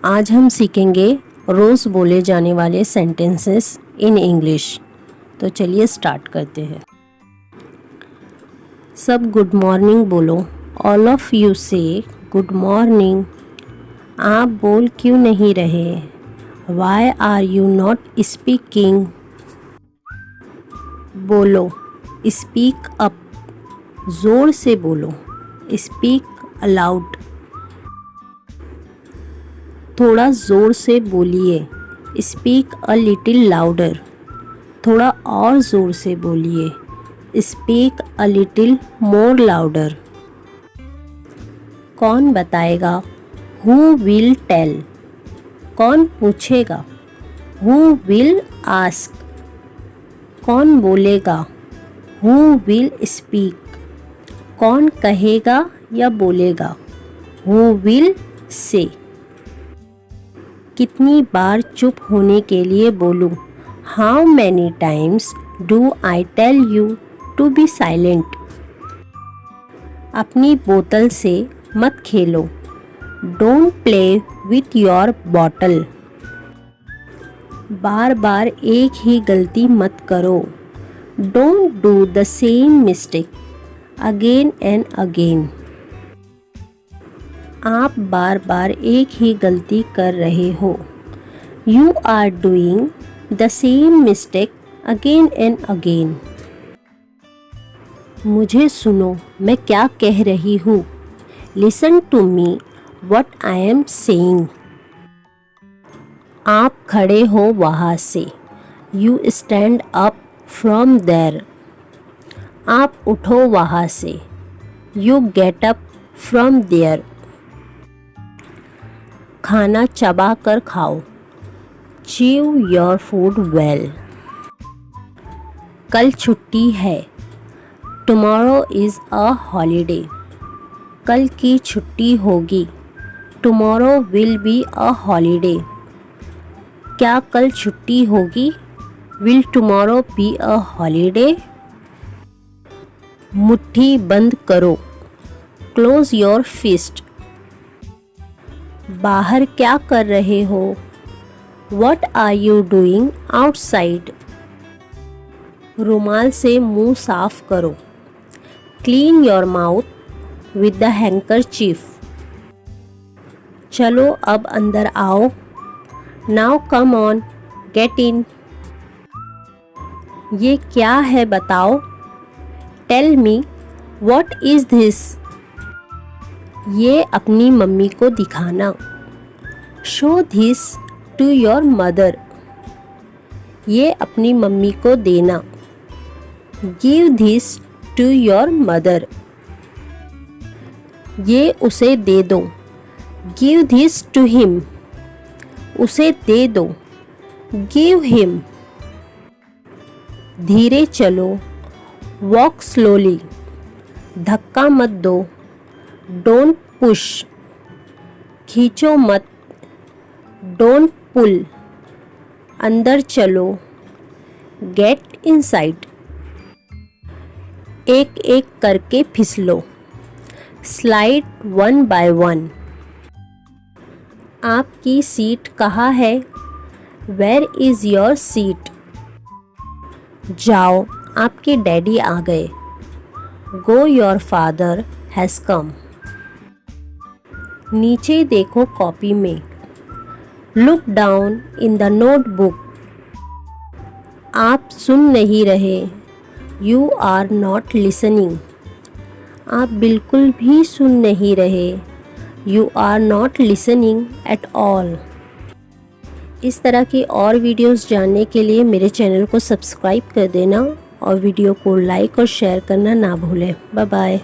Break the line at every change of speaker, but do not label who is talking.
आज हम सीखेंगे रोज़ बोले जाने वाले सेंटेंसेस इन इंग्लिश। तो चलिए स्टार्ट करते हैं। सब गुड मॉर्निंग बोलो। ऑल ऑफ यू से गुड मॉर्निंग। आप बोल क्यों नहीं रहे? Why are you not speaking? बोलो, स्पीक अप, ज़ोर से बोलो, स्पीक अलाउड। थोड़ा ज़ोर से बोलिए, स्पीक अ लिटिल लाउडर। थोड़ा और ज़ोर से बोलिए, speak a little more louder. कौन बताएगा? Who will tell. कौन पूछेगा? Who will ask. कौन बोलेगा? Who will speak. कौन कहेगा या बोलेगा? Who will say. कितनी बार चुप होने के लिए बोलूं? How many times do I tell you to be silent. अपनी बोतल से मत खेलो। Don't play with your bottle. बार बार एक ही गलती मत करो। Don't do the same mistake again and again. आप बार बार एक ही गलती कर रहे हो। You are doing the same mistake again and again. मुझे सुनो, मैं क्या कह रही हूँ। Listen to me what I am saying. आप खड़े हो वहाँ से। You stand up from there. आप उठो वहाँ से। You get up from there. खाना चबा कर खाओ। Chew your food well. कल छुट्टी है। Tomorrow is a holiday. कल की छुट्टी होगी। Tomorrow will be a holiday. क्या कल छुट्टी होगी? Will tomorrow be a holiday? मुट्ठी बंद करो। Close your fist. बाहर क्या कर रहे हो? What are you doing outside? रुमाल से मुंह साफ करो। Clean your mouth with the handkerchief. चलो अब अंदर आओ। Now come on, get in. ये क्या है बताओ? Tell me, what is this? ये अपनी मम्मी को दिखाना। Show this to your mother. ये अपनी मम्मी को देना। Give this to your mother. ये उसे दे दो। Give this to him. उसे दे दो। Give him. धीरे चलो। Walk slowly. धक्का मत दो। Don't push. खींचो मत। Don't pull. अंदर चलो। Get inside. एक एक करके फिसलो। Slide one by one. आपकी सीट कहाँ है? Where is your seat? जाओ, आपके डैडी आ गए। Go, your father has come. नीचे देखो कॉपी में। Look down in the notebook. आप सुन नहीं रहे। You are not listening. आप बिल्कुल भी सुन नहीं रहे। You are not listening at all. इस तरह की और वीडियोस जानने के लिए मेरे चैनल को सब्सक्राइब कर देना और वीडियो को लाइक और शेयर करना ना भूलें। Bye bye.